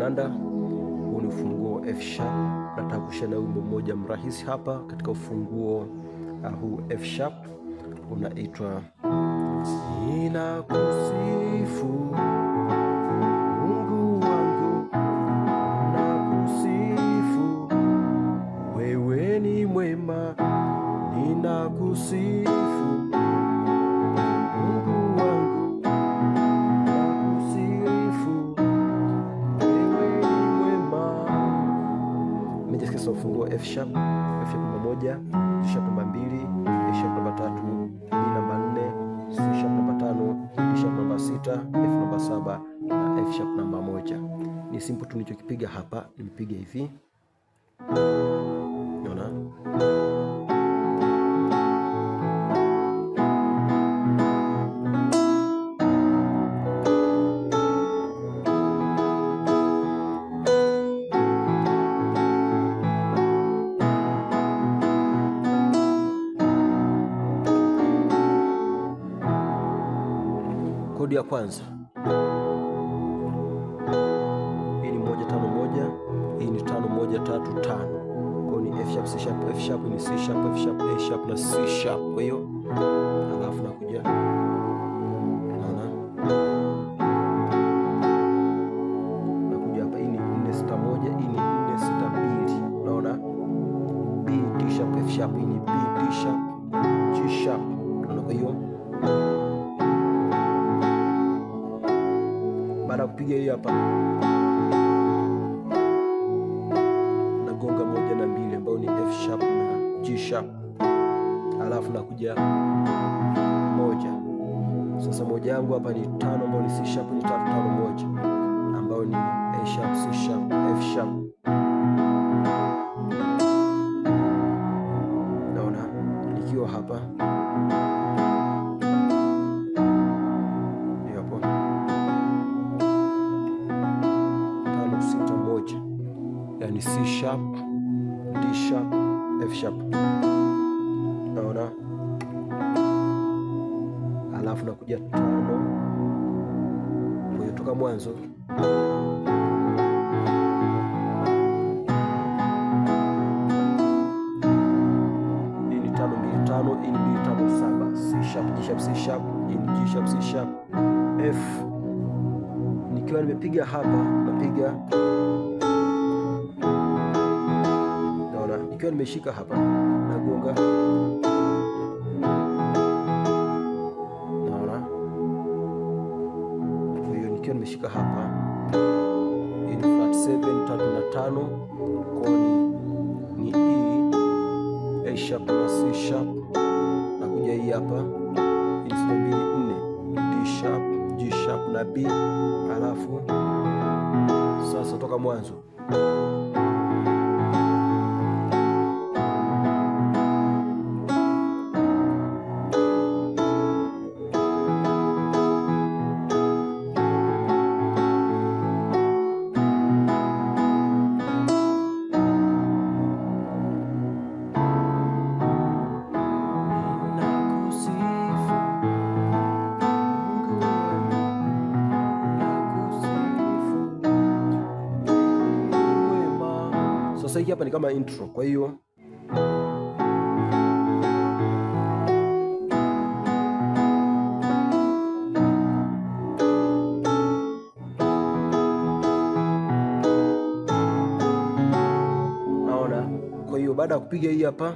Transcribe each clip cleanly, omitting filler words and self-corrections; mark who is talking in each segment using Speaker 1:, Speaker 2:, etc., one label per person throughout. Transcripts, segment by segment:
Speaker 1: kinanda. Huu ni ufunguo F sharp. Nataka kushana wimbo mmoja mrahisi hapa katika ufunguo huu F sharp, unaitwa ninakusifu Mungu wangu, nakusifu wewe ni mwema, ninakusifu Mungu wangu, nakusifu wewe ni mwema. Nimejisikia ufunguo F sharp, F sharp namba 1, G sharp namba 2, F sharp namba 3, B namba 4, C sharp namba 5, D sharp namba 6, F namba 7 na F sharp namba 1. Ni simple tu nilichokipiga hapa, nimepiga hivi. Unaona? Kodi ya kwanza hii ni 1-5-1, hii ni 5-1-3-5. Kwa ni F sharp, C sharp, F sharp, ni C sharp, F sharp, A sharp na C sharp. Kwa hiyo alafu nakuja, naona nakuja hapa, hii ni 4-6-1, hii ni 4-6-2. Unaona B D sharp, F sharp, hii ni B D sharp, G sharp. Unaona, kwa hiyo baada ya kupiga hii hapa nagonga 1 na 2 ambayo ni F sharp na G sharp, alafu nakuja 1. Sasa 1 yangu hapa ni 5 ambayo ni C sharp, ni 3-5-1 ambayo ni A sharp, C sharp, F sharp. Naona nikiwa hapa ni C sharp, D sharp, F sharp. Naona, alafu nakuja 5. Kwa hiyo toka mwanzo hii ni 5-2-5, hii ni 2-5-7, C sharp, G sharp, C sharp, hii ni G sharp, C sharp, F. Nikiwa nimepiga hapa napiga, nikiwa nimeshika hapa nagonga, naona. Kwa hiyo nikiwa nimeshika hapa, hii ni flat 7 3-5, kwa ni E, A sharp na C sharp. Nakuja hii hapa, hii 6-2-4, D sharp, G sharp na B. Alafu sasa toka mwanzo sasa hii hapa ni kama intro, kwa hiyo naona. Kwa hiyo baada ya kupiga hii hapa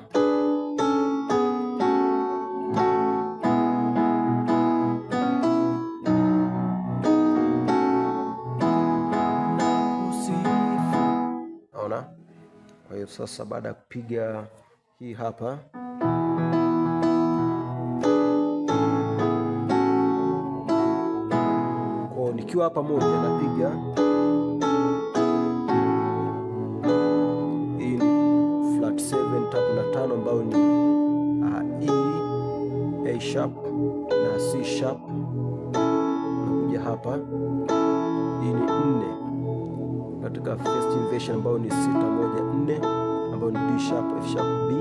Speaker 1: naona. Kwa hiyo sasa baada ya kupiga hii hapa kwa nikiwa hapa moja napiga hii ni flat 7 3-5 ambayo ni E, A sharp na C sharp. Nakuja hapa, hii ni 4 katika first inversion ambayo ni 6-1-4 ambayo ni D sharp, F sharp, B.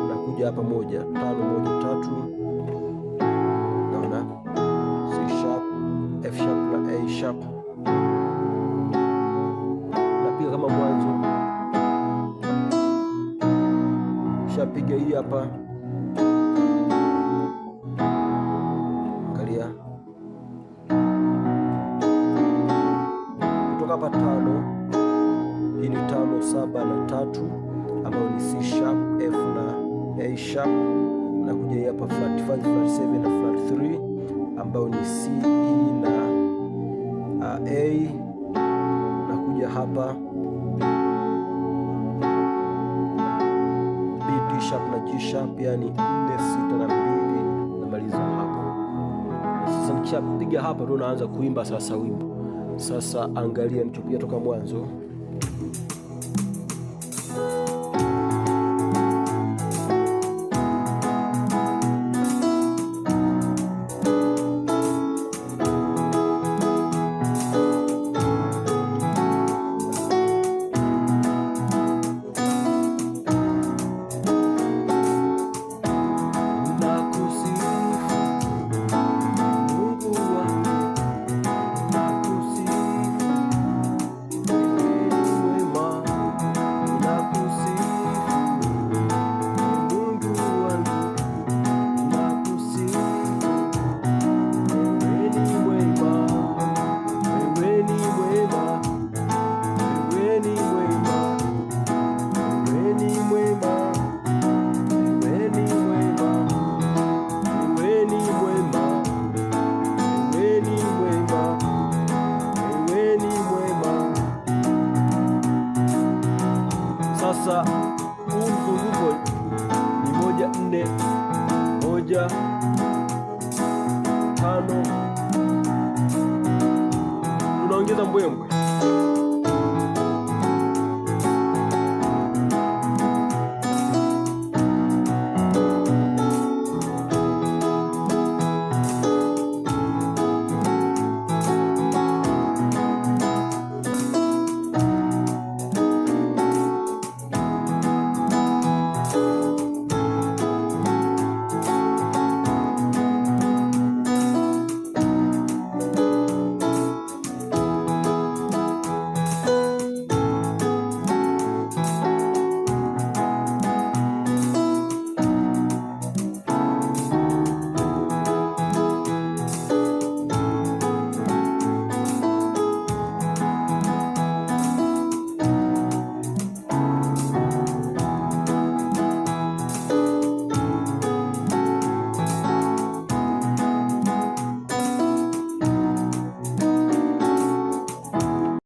Speaker 1: Nakuja hapa 1-5-1-3, naona C sharp, F sharp na A sharp. nakuja hii hapa, angalia kutoka hapa 5. Hii ni 5 7 na 3 ambayo ni C sharp, F na A sharp. Nakuja hii hapa flat 5 flat 7 na flat 3 ambayo ni C E na A. Nakuja hapa B D sharp na G sharp, yani 4 6 na 2. Namaliza hapo. Sasa nikishapiga hapa ndo naanza kuimba sasa wimbo. Sasa angalia nilichopiga toka mwanzo. Sasa huu mzunguko ni 1 4 1 5, unaongeza mbwembwe.